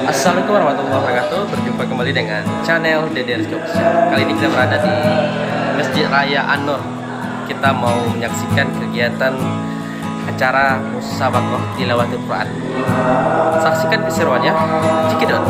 Assalamualaikum warahmatullahi wabarakatuh. Berjumpa kembali dengan channel Dede Rizky Official. Kali ini kita berada di Masjid Raya An-Nur. Kita mau menyaksikan kegiatan acara musabaqah tilawatul Quran. Saksikan keseruannya. Cikidot.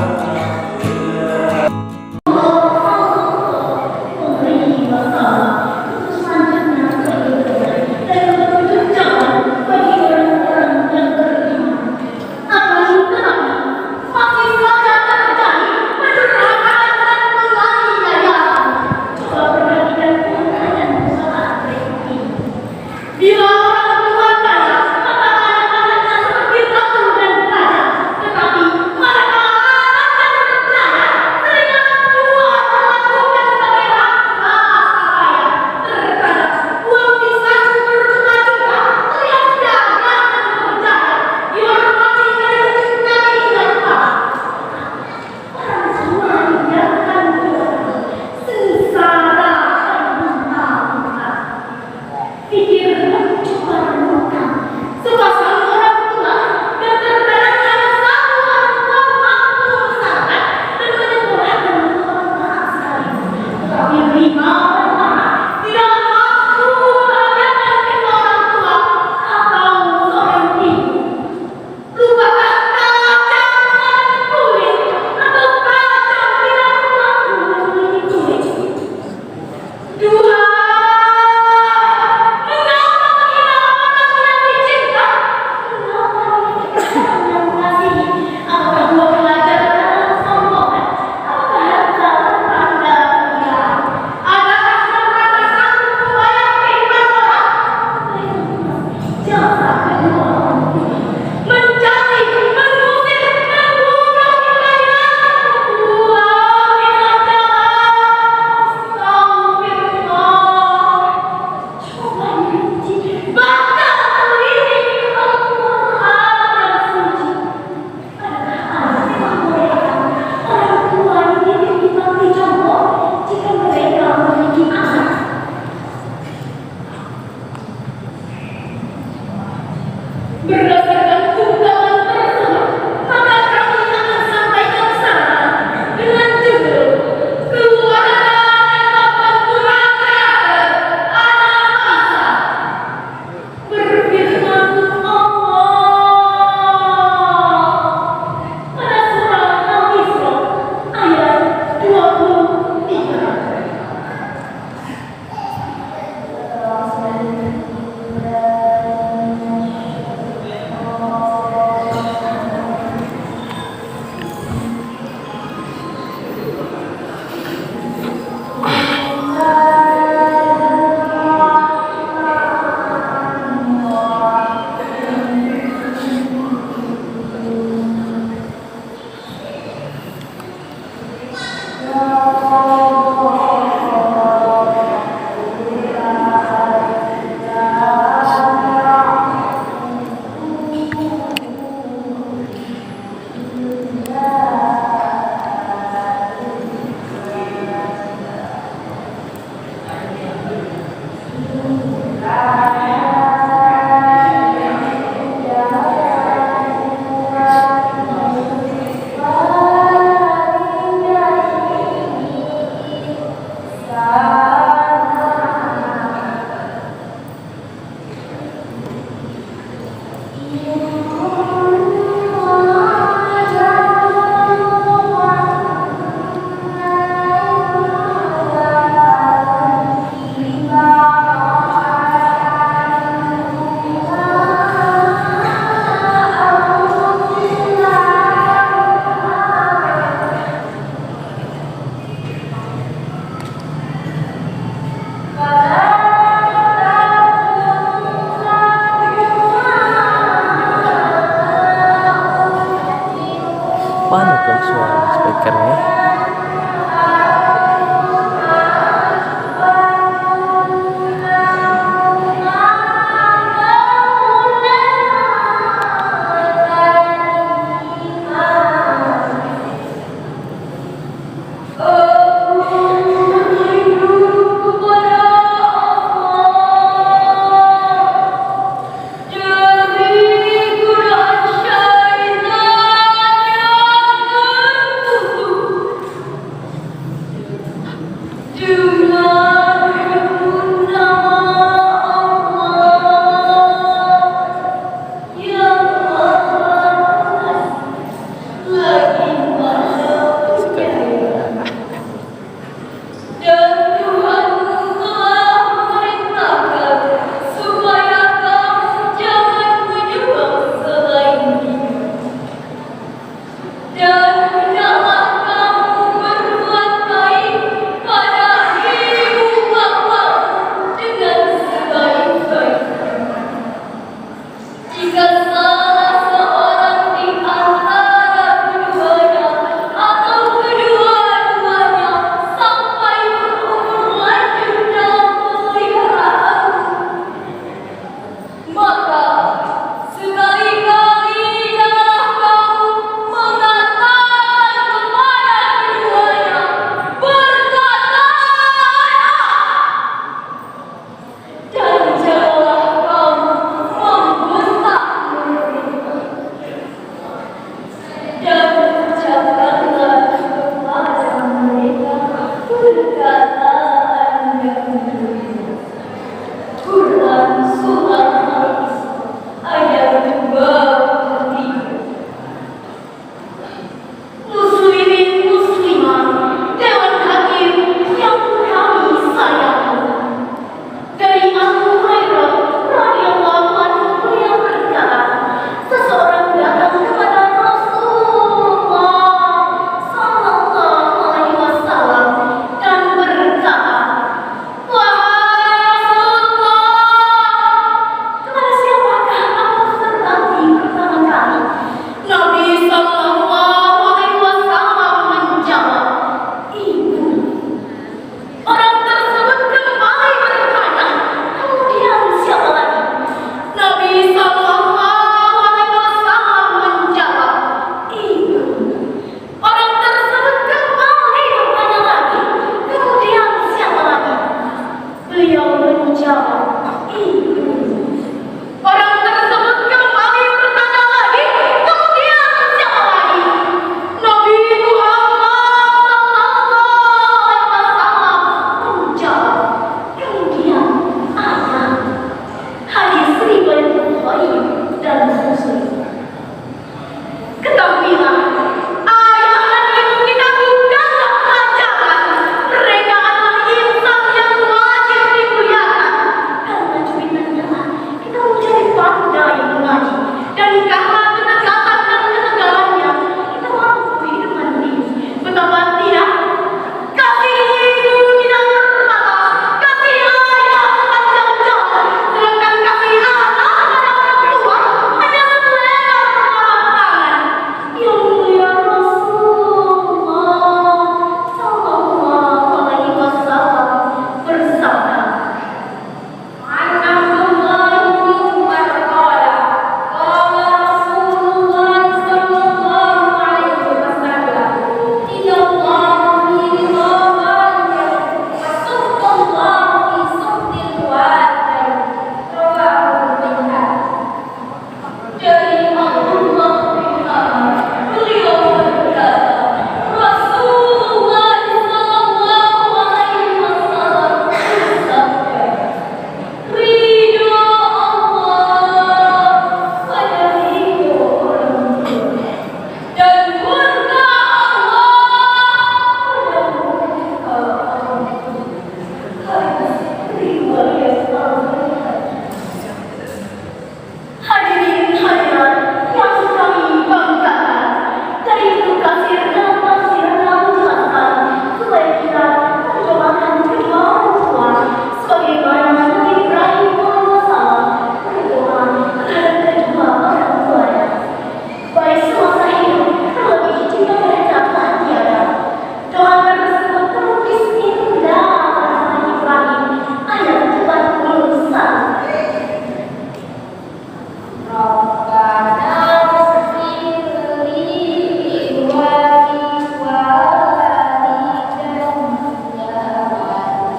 Mana tuh suara speakernya? Ketahuilah, ayah dan ibu kita bukanlah kerajaan. Mereka adalah insan yang wajib dimuliakan. Karena cuitannya, kita menjadi pandai mengaji. Dan karena ketegasan dan ketegalannya, kita mampu hidup mandiri. Betapa tidak, kasih ibu tidak terbatas, kasih ayah sepanjang jalan, sedangkan kasih anak pada orang tua hanya selebar telapak tangan. Yang mulia Rasulullah Sallallahu Alaihi Wasallam bersabda, "An Abdullah bin Umar qala, qala Rasulullah Sallallahu Alaihi Wasallam, inna Allah fi ridwanihi wa sunnatullah fi sunnil wadah." Rawahu Bukhari. Dari Abdullah bin Umar, beliau berkata, Rasulullah Sallallahu Alaihi Wasallam bersabda, ridho Allah pada ridho orang tua, dan murka Allah pada murka orang tua. Hadis riwayat Al-Bukhari. Hadirin hadirat yang kami banggakan, dari Ibnu Katsir dan tafsirnya menjelaskan supaya kita mendoakan kedua orang tua sebagaimana Nabi Ibrahim alaihissalam berdoa terhadap kedua orang tuanya, baik semasa hidup terlebih jika mereka telah tiada. Doa tersebut tertulis indah pada Nabi Ibrahim ayat 41. Rabbana ighfir li wa li walidayya inna yawma yaqumul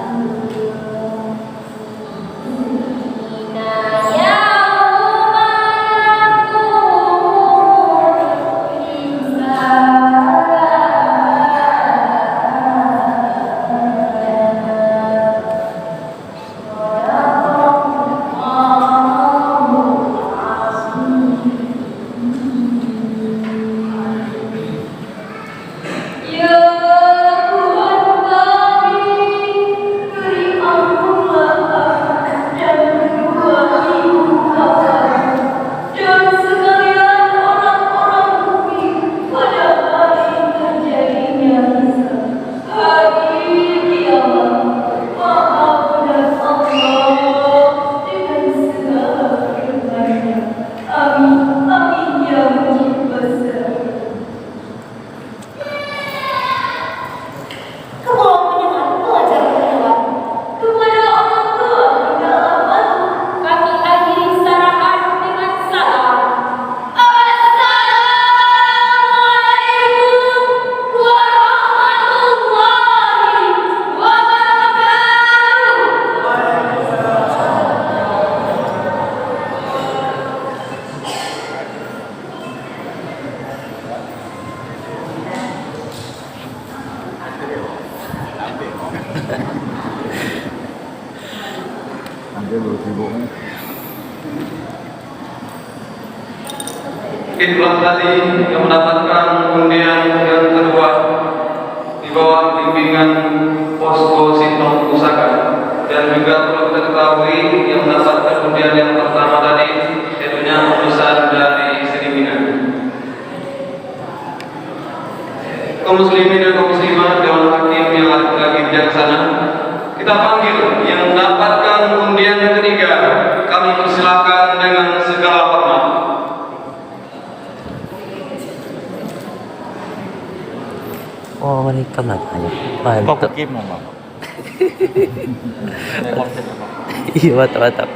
Ya Tuhan kami, beri ampunlah dan kedua ibu kami dan sekalian orang-orang mukmin pada hari terjadinya hisab hari kiamat. Maafkan Allah dengan segala firman-Nya. Amin, amin ya mujib besar. Kepada pendengar pelajar berhewan, kepada orang tua tidak dapat kami akhiri sarahan dengan salam. Assalamualaikum warahmatullahi wabarakatuh. Dia baru sibuk kan? Itulah tadi yang mendapatkan undian yang kedua di bawah bimbingan Posko Sintong Pusaka, dan juga perlu kita ketahui yang mendapatkan undian yang pertama tadi tentunya lulusan dari Sri Minang. Kaum muslimin dan kaum muslimat, Dewan Hakim yang lagi bijaksana, kita panggil yang mendapatkan undian ketiga. Kami persilakan dengan segala hormat. Oh, mereka makanya. Kok Mantap. game nama? Iya, mantap.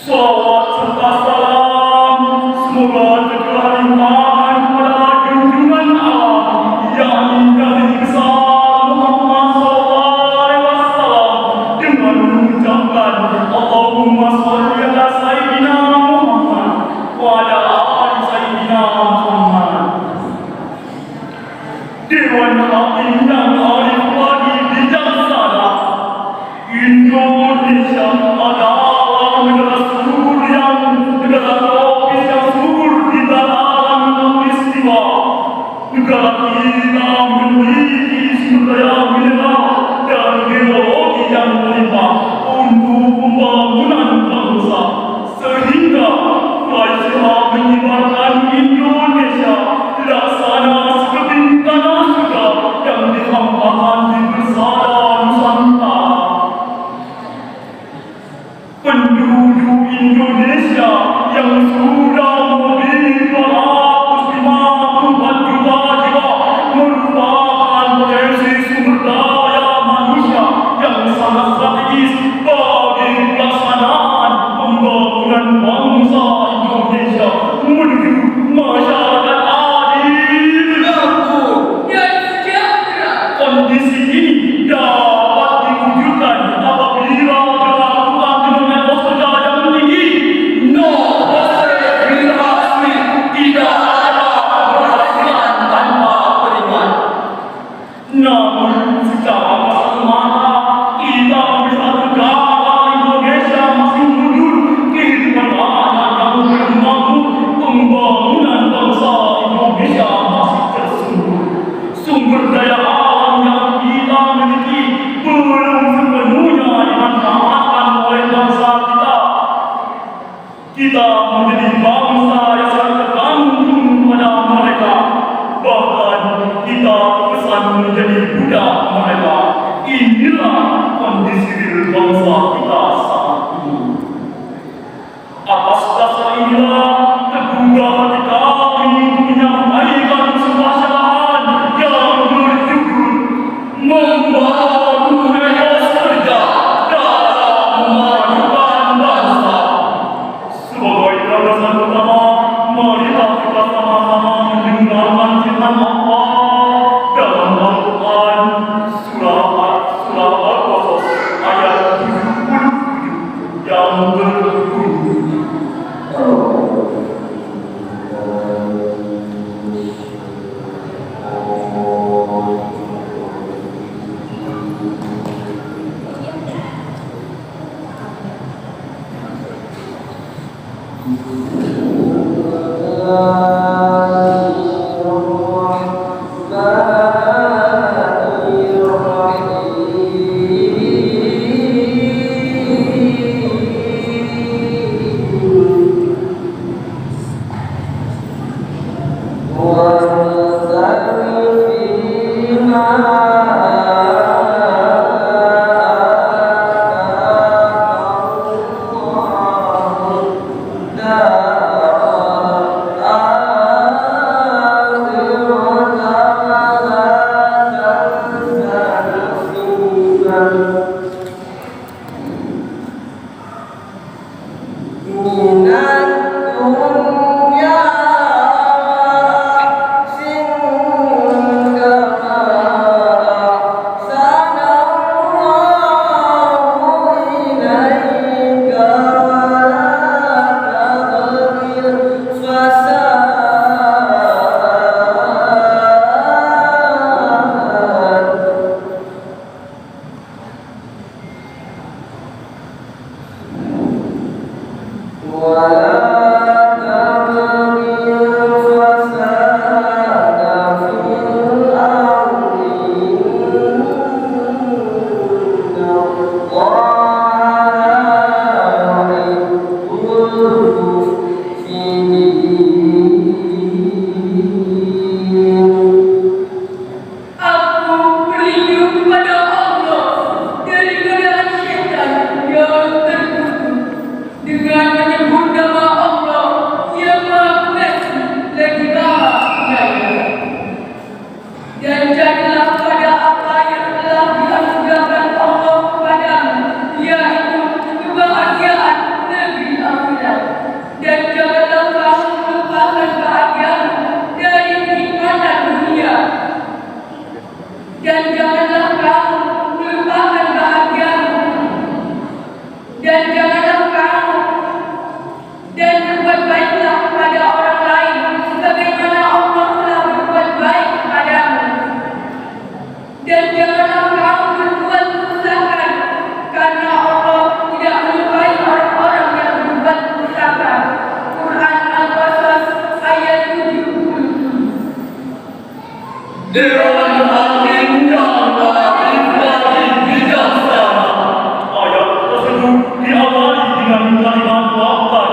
Salawat serta salam semoga tercurah limpahkan kepada junjungan alam yang Nabi besar Muhammad sallallahu alaihi wasallam dengan mengucapkan Allahumma shalli ala sayyidina Muhammad wa ala ali sayyidina Muhammad. Dewan Hakim yang arif lagi bijaksana, Indonesia adalah negara subur negara tropis yang subur di dalam peristiwa. Negara kita memiliki sumber daya mineral dan geologi yang melimpah untuk pembangunan bangsa, sehingga Malaysia mengibarkan Indonesia laksana sekeping tanah surga yang dihampakan di bersada Nusantara. Penduduk Indonesia yang sudah lebih 254 juta jiwa merupakan potensi sumber daya manusia yang sangat strategis bagi pelaksanaan pembangunan bangsa Indonesia menuju masyarakat adil Dan sejahtera. Kondisi ini dapat diwujudkan apabila dilakukan dengan pos kerja yang tinggi. Birasmi tidak ada keberhasilan tanpa beriman. Namun secara kasat mata kita melihat negara Indonesia masih mundur, kehidupan rakyat yang belum mampu, pembangunan bangsa Indonesia masih tersungkur. Sumber daya alam yang kita miliki belum sepenuhnya dimanfaatkan oleh bangsa kita. Kita menjadi bangsa yang sangat tergantung pada mereka. Bahkan kita terkesan menjadi budak mereka. Inilah kondisi real bangsa kita saat ini. Atas dasar inilah tergugah hati kami untuk menyampaikan sebuah syarahan yang berjudul membangun etos kerja dalam memajukan bangsa. Sebagai landasan pertama, mari kita sama-sama mendengarkan firman Allah dalam Al-Quran surah Al-Qasas ayat 77 yang berbunyi. dengan kalimat wakil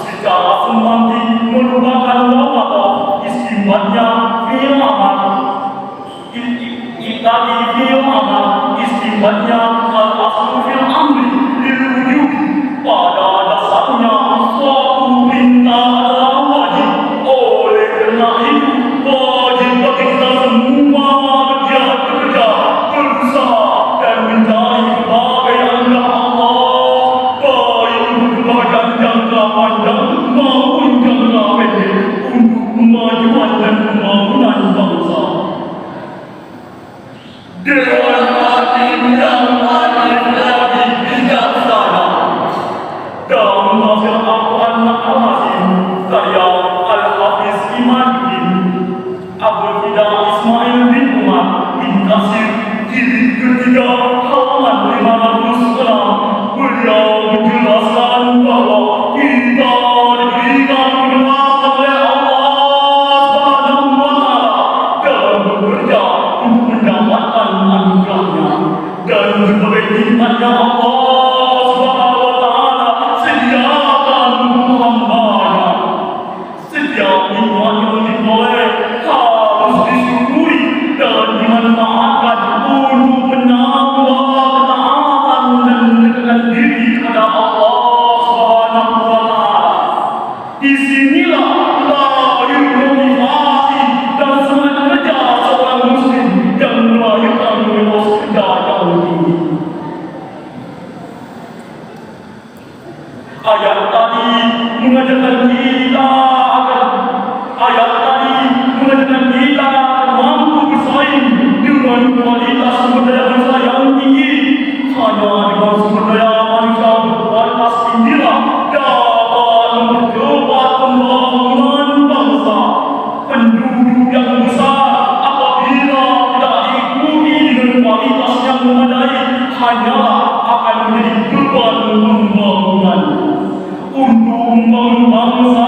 secara semantik merupakan waqaf istimbatnya fil amal. Ibtadi fil amal istimbatnya al-aslu fil amri lil wujud. Pada dasarnya suatu perintah adalah wajib. Oleh kerana itu wajib bagi kita semua bekerja, berusaha dan mencari berbagai anugerah Allah, baik untuk kebahagiaan jangka panjang maupun jangka pendek untuk kemajuan dan pembangunan bangsa. Dewan Hakim yang adil lagi bijaksana. Dalam tafsir Al-Quran Al-Azim, saya Al-Hafiz Imaduddin Abdul Fida Ismail bin Umar bin Kasir jilid ketiga halaman 506, beliau menjelaskan bahwa kita diberikan kebebasan oleh Allah Subhanahu wa Ta'ala dalam bekerja untuk mendapatkan anugerahnya, dan sebagai nikmatnya Allah Subhanahu wa Ta'ala sediakan untuk hamba-Nya. Setiap nikmat yang diperoleh harus disyukuri dan dimanfaatkan untuk menambah ketaatan dan mendekatkan diri kepada Allah Subhanahu wa Ta'ala. Di sinilah lahir motivasi dan semangat kerja seorang muslim yang melahirkan etos kerja yang tinggi. Ayat tadi mengajarkan kita agar mampu bersaing dengan kualitas sumber daya manusia yang tinggi. Hanya dengan sumber daya manusia berkualitas inilah dapat mempercepat pembangunan bangsa. Penduduk yang besar apabila tidak diikuti dengan kualitas yang memadai hanyalah akan menjadi beban pembangunan. Untuk membangun bangsa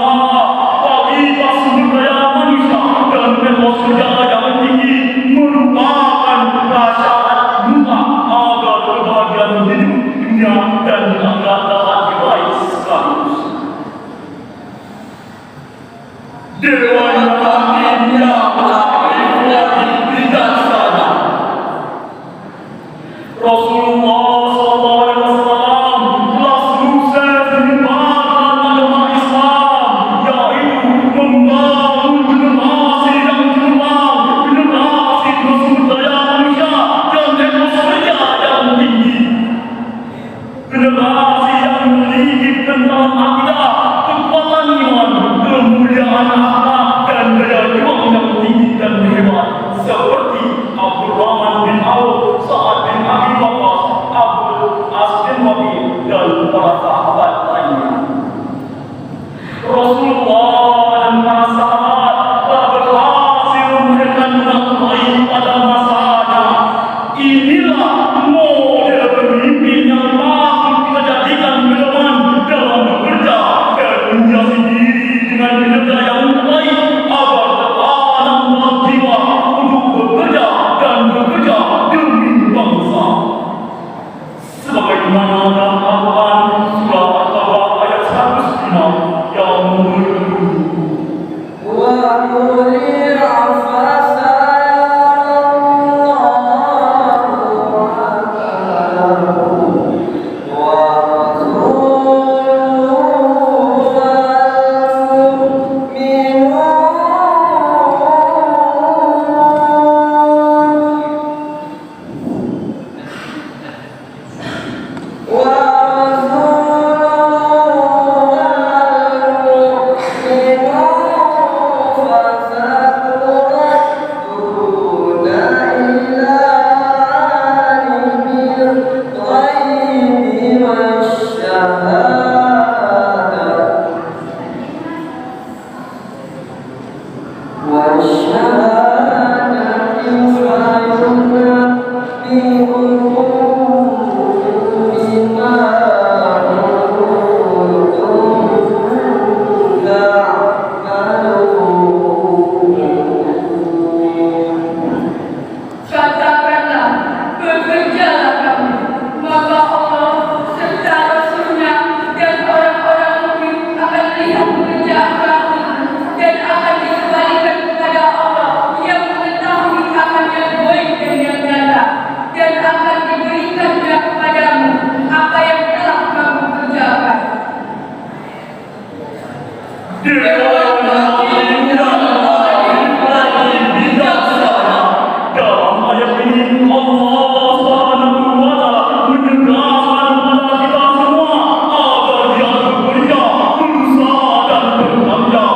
Dewan Hakim yang baik lagi bijaksana. Dalam ayat ini Allah Subhanahu wa Ta'ala menegaskan kepada kita semua agar dia bekerja, berusaha dan bekerja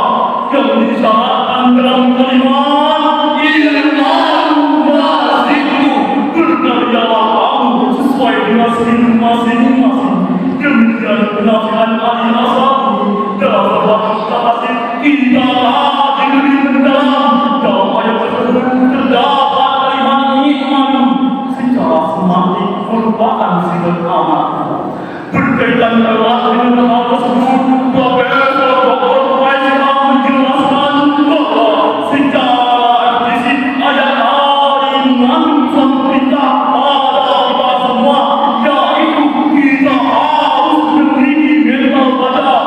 yang disyaratkan dalam kalimat ilmu itu. Berkaryalah kamu sesuai dengan skill masing-masing. Demikian penasihat Ali Ashabi dalam sebuah tafsir kita hadir di mendalam. Dalam ayat tersebut terdapat kalimat nikmat secara semantik merupakan sifat amat. Berkaitan erat dengan hal tersebut, Profesor Dr. Faisal menjelaskan bahwa secara eksplisit ayat ini mengandung perintah pada kita semua, yaitu kita harus memiliki mental baja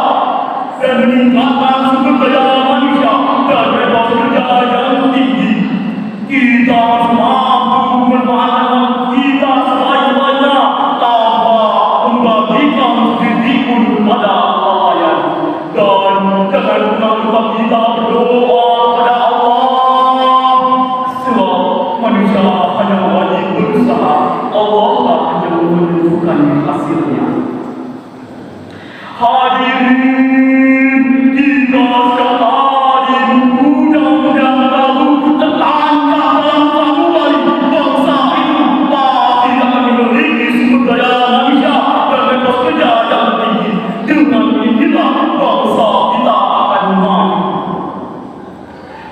dan meningkatkan sumber daya manusia dan bebas kerja yang tinggi. Kita harus mampu memanfaatkan kita sebaik-baiknya tanpa membagikan sedikit pun pada Allah. Dan jangan pernah lupa kita berdoa kepada Allah, sebab manusia hanya wajib berusaha, Allah lah yang menentukan hasilnya. Hadirin, kita sekali mudah-mudahan tahu tentang dalam samurai bangsa itu pasti akan memiliki sumber daya manusia dan bebas kerja yang tinggi. Dengan inilah bangsa kita akan maju.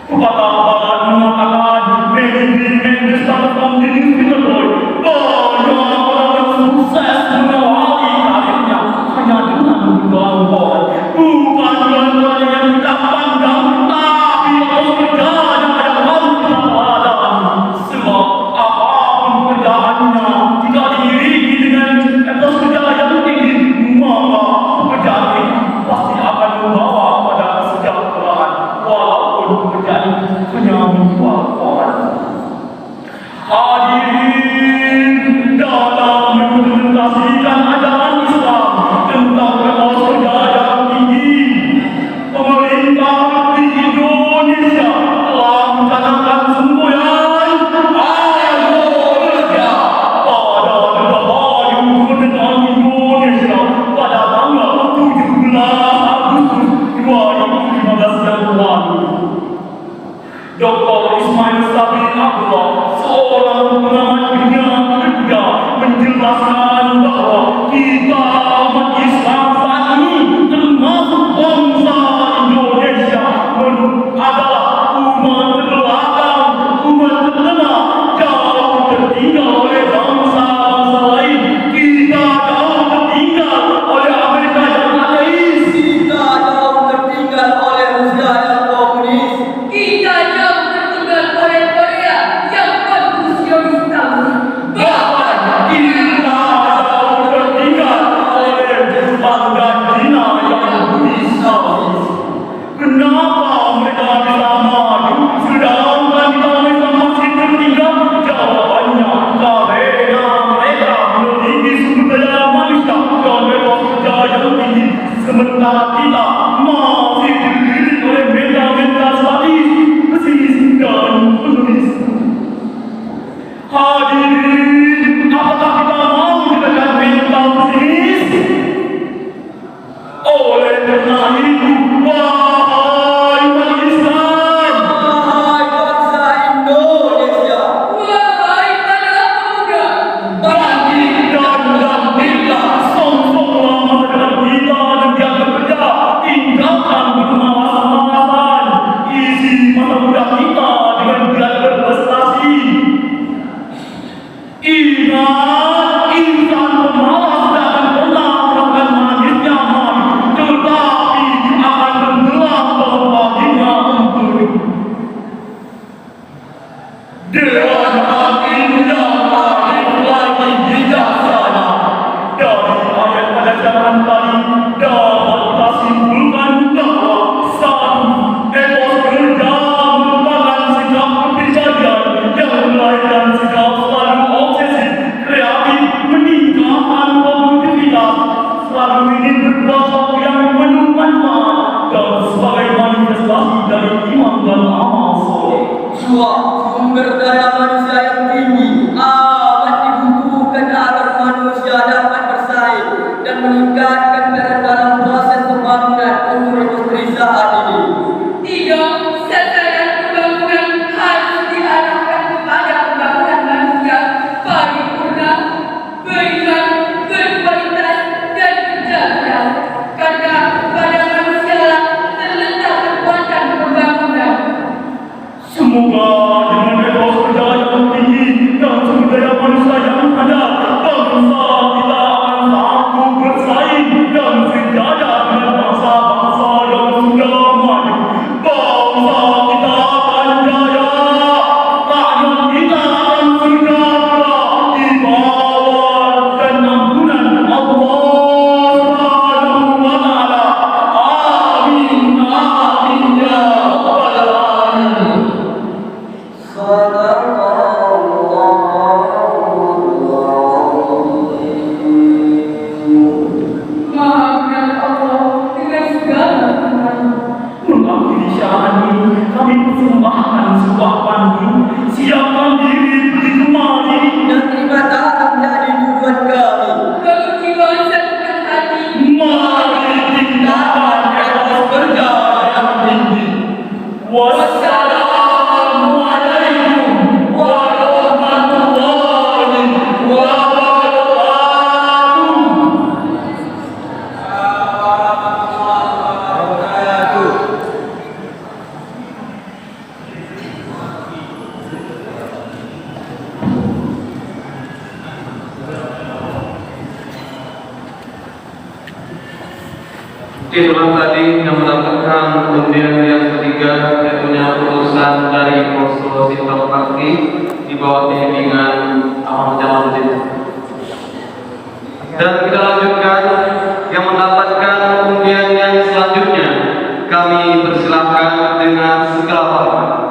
Pepatah barat mengatakan, manajemen besar komunis Pinoy, banyak orang yang sukses mengawali karirnya hanya dengan membangun bukan dengan yang tidak pandang, tapi harus kerja yang ada malu tidak padan. Sebab apapun kerjaannya, jika diiringi dengan etos kerja yang tinggi, maka pekerjaan itu pasti akan membawa pada kesejahteraan, walaupun pekerjaan itu hanya menjual orang. Hadirin, dalam mengimplementasikan ajaran Islam tentang etos kerja yang tinggi, pemerintah di Indonesia telah mencanangkan semboyan Ayo Kerja pada Dirgahayu Kemerdekaan Indonesia pada tanggal 17 Agustus 2015 yang lalu. Dr. Ismail Sabri Abdullah, seorang pengamat dunia ketiga, menjelaskan bahwa kita umat Islam saat ini termasuk bangsa Indonesia adalah umat terbelakang, umat terlemah, jauh tertinggal oleh bangsa-bangsa lain. Kita jauh tertinggal oleh Amerika yang ateis. Kita jauh tertinggal oleh Rusia yang komunis. Kita jauh tertinggal oleh Korea yang konfusionis. Bahkan kita jauh tertinggal oleh Jepang dan China yang Buddhis. Kenapa mereka bisa maju sedangkan kita masih tertinggal? Jawabannya karena mereka memiliki sumber daya manusia dan bebas kerja yang tinggi, sementara kita masih dililit oleh mental statis, pesis dan penulis. Hadirin, apakah kita mau ditekan mental pesimis? Oleh karena itu, wahai umat Islam, Hai bangsa Indonesia, Wahai para pemuda, bangkit dan bangkitlah, songsonglah masa depan kita dan biar bekerja, Itulah tadi yang mendapatkan undian yang ketiga, yaitu utusan dari Posko Sintok Bakti di bawah bimbingan Ahmad Jamaluddin. Dan kita lanjutkan yang mendapatkan undian yang selanjutnya. Kami persilahkan dengan segala hormat.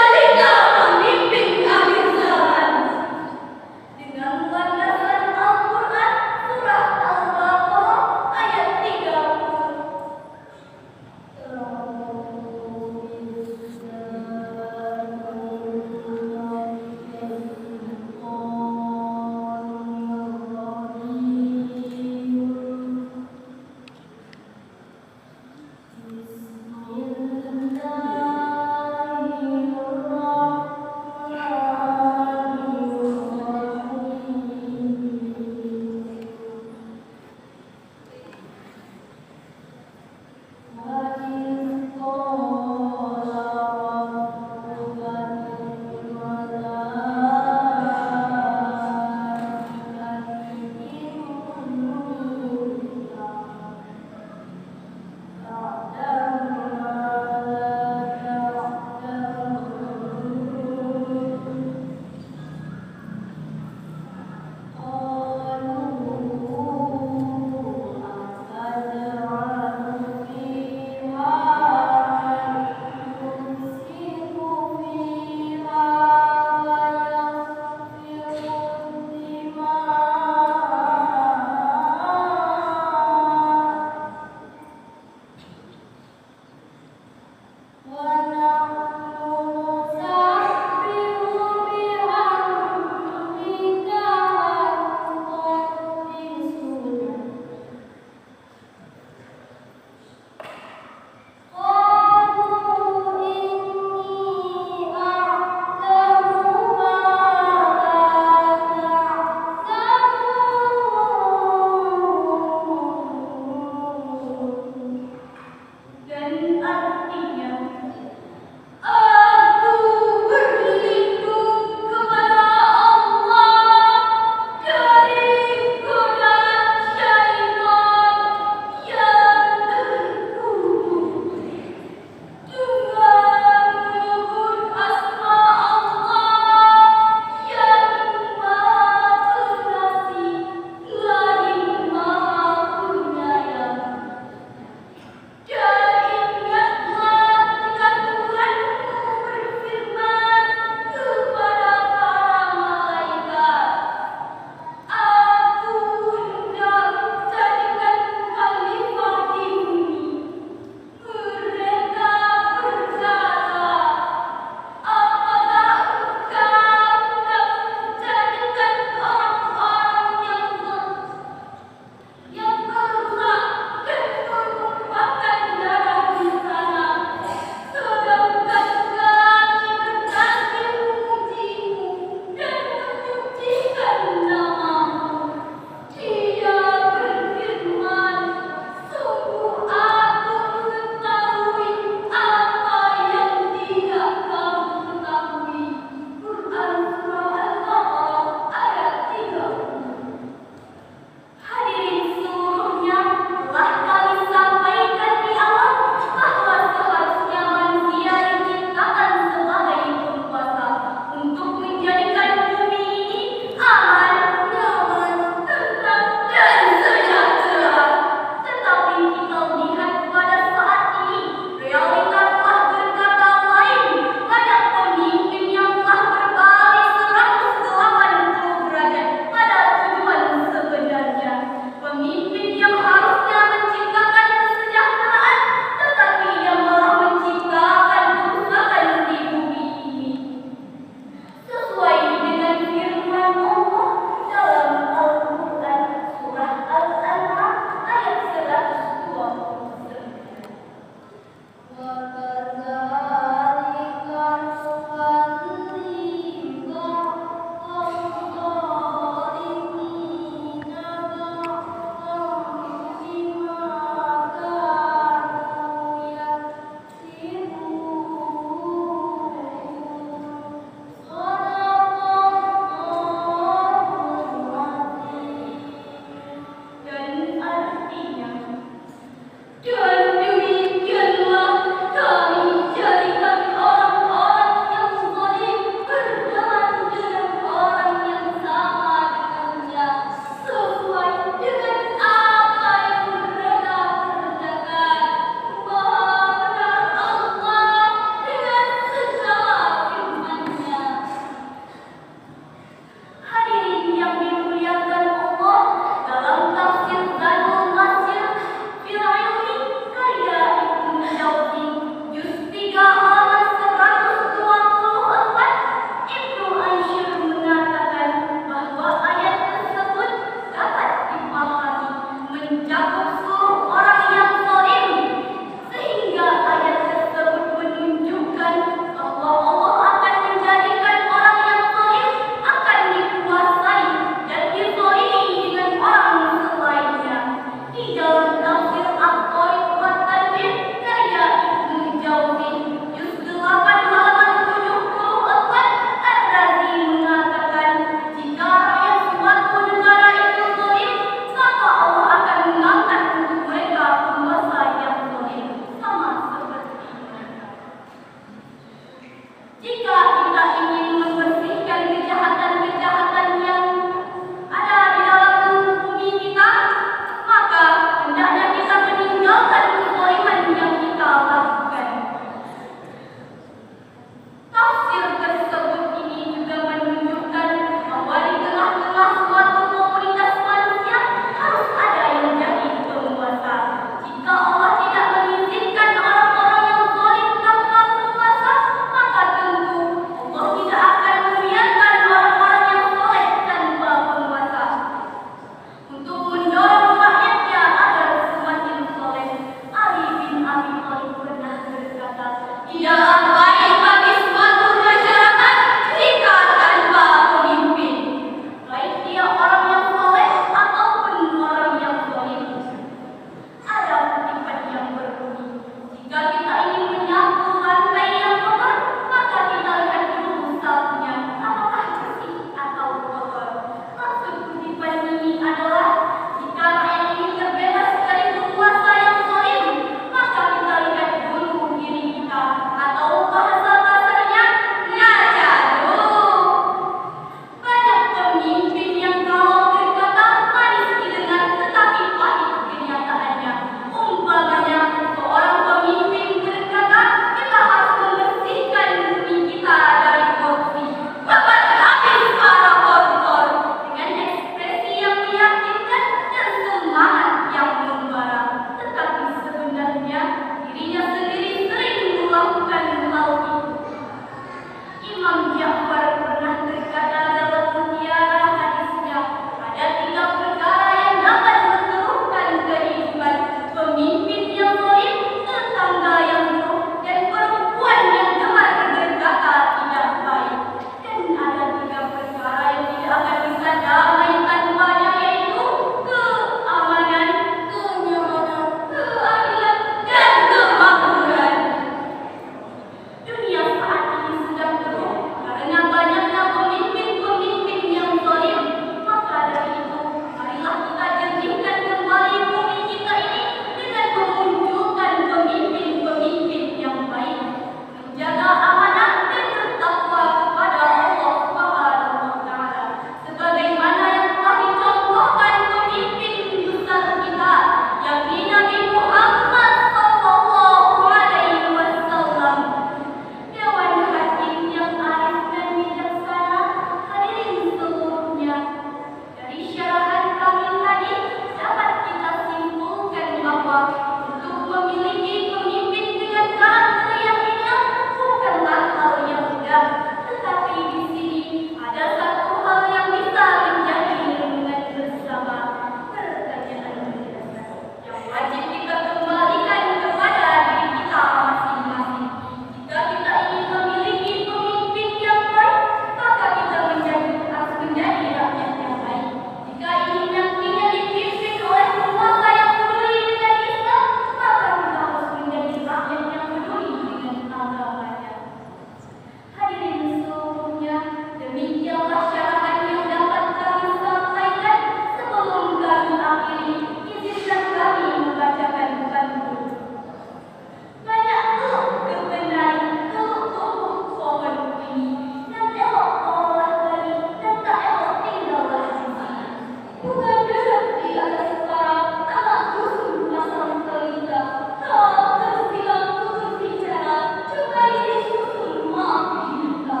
Bukan berarti ada sekarang anak dusun pasang telinga. Tak tersilang putus bicara, juga ini susun maafin kita.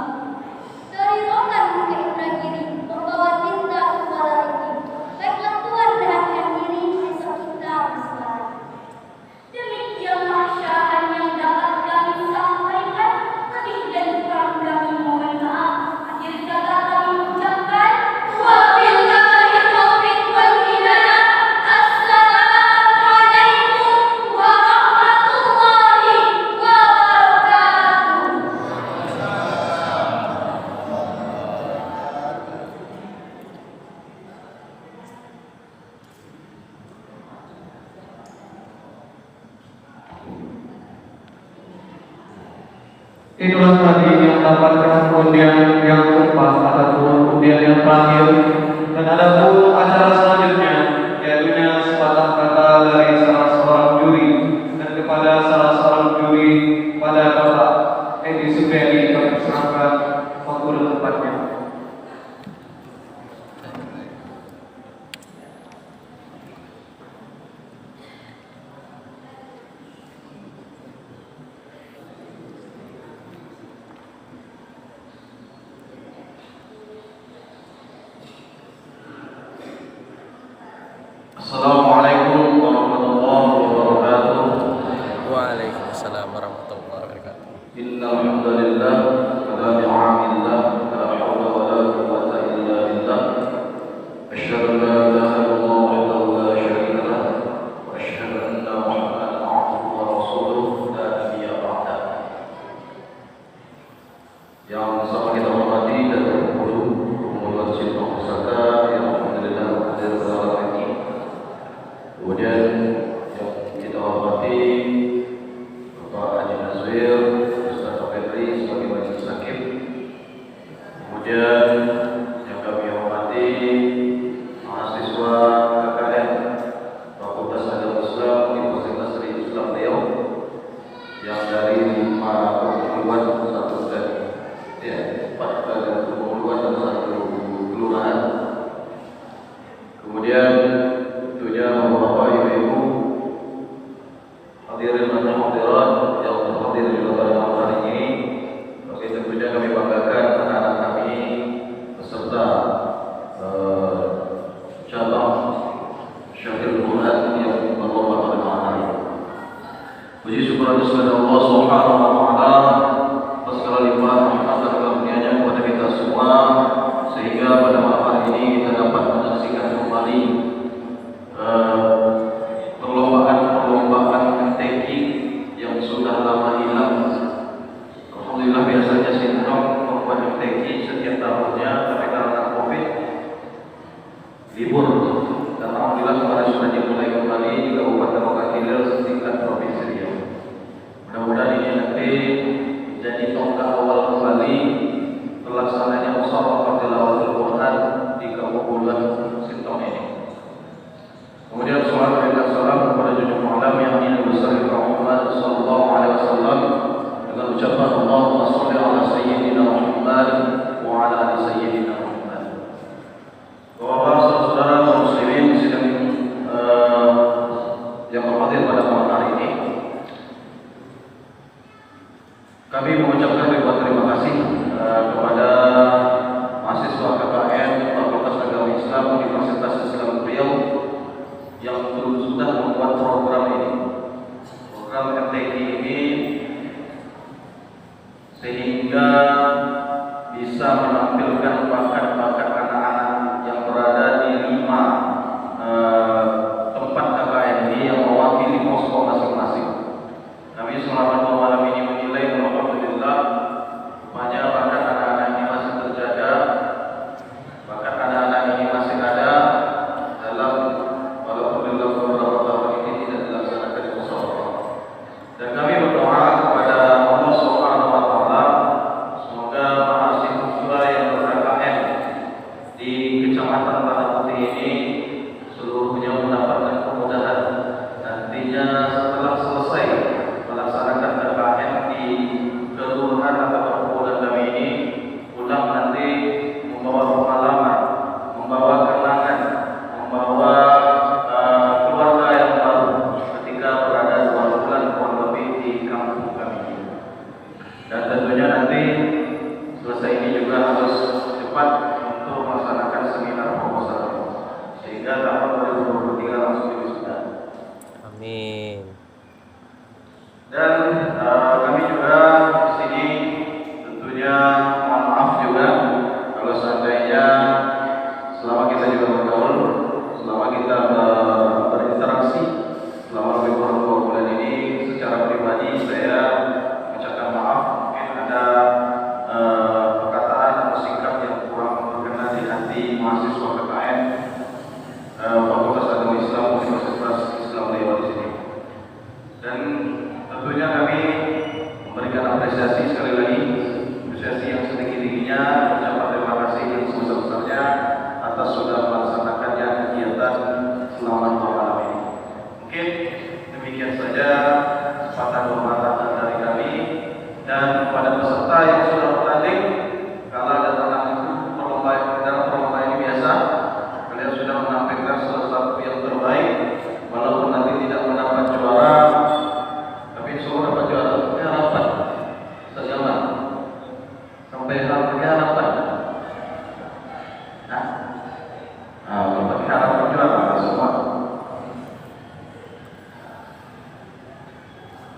Dari rokan mungkin udah kiri, membawa tinta kepada lagi. Baiklah Tuhan perhatikan diri besok kita sekarang. Demikianlah syahadat yang dapat kami sampaikan. Lebih dari kurang kami mohon maaf. Akhir kata kami ucapkan wabillahi taufiq wal hidayah. Assalamualaikum warahmatullahi wabarakatuh. Itulah tadi yang mendapatkan undian yang keempat ataupun undian yang terakhir, dan ada pun acara selanjutnya yaitu sepatah kata dari salah seorang juri, dan kepada salah seorang juri pada Bapak Edi Supriyadi kami persilakan waktu dan tempatnya. Assalamualaikum warahmatullahi wabarakatuh. Waalaikumsalam warahmatullahi wabarakatuh. Innal hamdalillah wa ni'amillah la haula wa la quwwata illa billah. Asyhadu an la ilaha illallah wahdahu la syarika lah wa asyhadu anna Muhammadan abduhu wa rasuluh la nabiyya ba'dah. Yang sama kita hormati dan berguru Umul Sinta Pusaka yang alhamdulillah hadir pada ini. Kemudian yang kita hormati Bapak Haji Nazwir, Ustaz Febri sebagai majelis hakim. Kemudian yang kami hormati mahasiswa KKN Fakultas Agama Islam Universitas Sri Islam Riau yang dari 5 perguruan satu dan 4 perguruan dan 1 kelurahan. Kemudian tentunya Bapak Ibu hadirin dan hadirat yang terhadir di pada malam hari ini. Oke, tentunya kami banggakan anak-anak kami beserta cabang Syahir Quran yang berlomba pada malam hari ini. Puji syukur kepada Allah Subhanahu wa taala atas segala limpahan rahmat dan karunia-Nya kepada kita semua, sehingga pada malam hari ini kita dapat menyaksikan kembali perlombaan MTQ yang sudah lama hilang. Alhamdulillah biasanya Sintong membuat MTQ setiap tahunnya, tapi karena Covid libur. Dan alhamdulillah kemarin sudah dimulai kembali di Kabupaten Ogan Ilir setingkat provinsi Riau. Mudah-mudahan ini nanti jadi tonggak awal kembali pelaksananya musyawarah tilawatul Quran di Kabupaten Sintong ini. Kemudian salawat dan salam kepada junjungan malam yang ini besar Muhammad sallallahu alaihi wasallam dengan ucapan Allahumma shalli ala sayyidina Muhammad wa ala ali sayyidina Muhammad. Bapak saudara kaum muslimin sidang yang berhadir pada malam hari ini, kami mengucapkan ribuan terima kasih kepada mahasiswa KKN Fakultas Agama Islam Universitas Islam Riau yang sudah membuat program ini, program MTQ ini, sehingga bisa menampilkan bakat-bakat anak-anak yang berada di 5 tempat KKN ini yang mewakili posko masing-masing. Kami selama 2 malam ini menilai alhamdulillah banyak bakat anak-anak ini masih terjaga, bakat anak-anak ini masih ada.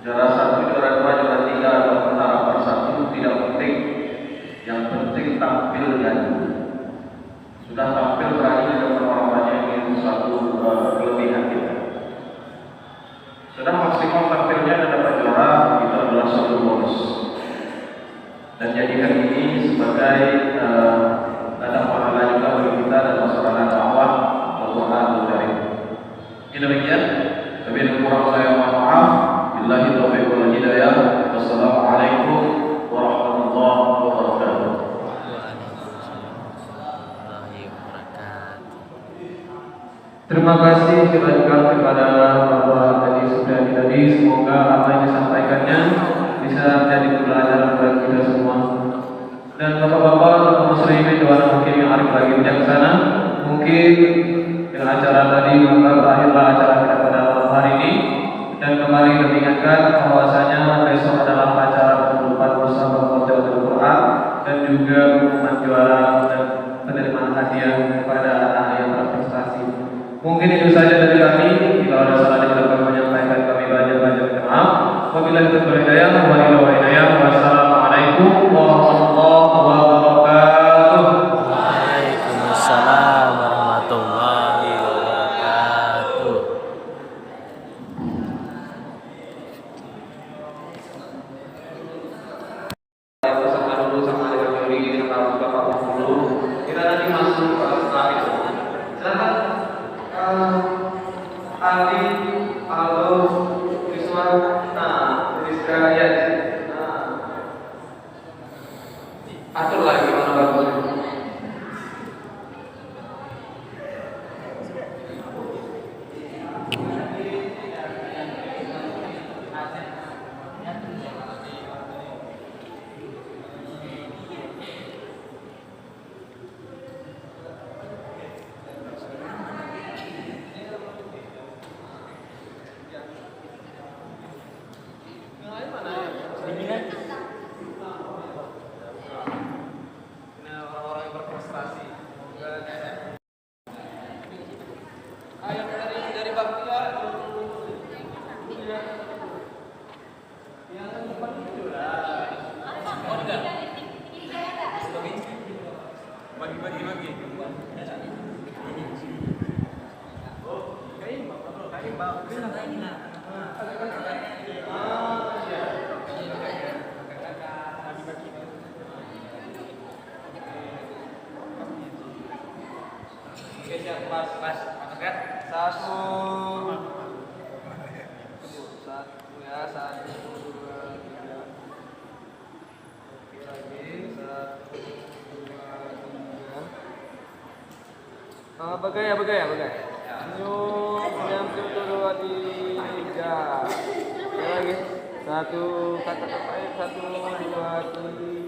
juara 1, juara 2, juara 3 atau antara per 1 tidak penting. Yang penting tampil nyanyi. Sudah tampil berani di depan orang banyak ini suatu kelebihan kita. Sudah maksimal tampilnya dan dapat juara, itu adalah suatu bonus. Dan jadikan ini sebagai ladang pahala juga bagi kita dan masyarakat dakwah Al-Quran Al-Karim. Ini demikian. Lebih kurang saya mohon maaf. Billahi taufiq wal hidayah. Wassalamualaikum warahmatullahi wabarakatuh. Terima kasih dilanjutkan kepada Bapak Haji Supriyadi tadi. Semoga apa yang disampaikannya bisa menjadi pembelajaran bagi kita semua. Dan Bapak-bapak atau muslimin doa mungkin yang arif lagi bijaksana, mungkin dengan acara tadi maka berakhirlah acara kita pada malam hari ini. Dan kembali kami ingatkan bahwasanya besok adalah acara penutupan bersama Hotel Al-Quran dan juga pengumuman juara dan penerimaan hadiah kepada anak yang berprestasi. Mungkin itu saja dari kami. Jika ada salah di dalam menyampaikan kami banyak maaf. Wabillahi taufiq wal hidayah. Wassalamualaikum warahmatullahi wabarakatuh. Waalaikumsalam warahmatullahi wabarakatuh. Peserta dulu sama dengan juri ini harus Bapak dulu. Kita nanti masuk ke terakhir. Silakan Adi, Aldo, Rizwan, Rizka, ya. Atur lagi mana bagusnya. Orang-orang yang berprestasi. Ayam dari Baktia. Yang depan itu lah. Bagi. Oke, siap, pas, kan? Satu ya, 1, 2, 3. Oke, lagi 1, 2, 3. Bagai. Senyum, 1, 2, 3. Lagi 1, kata-kata 1, 2, 3.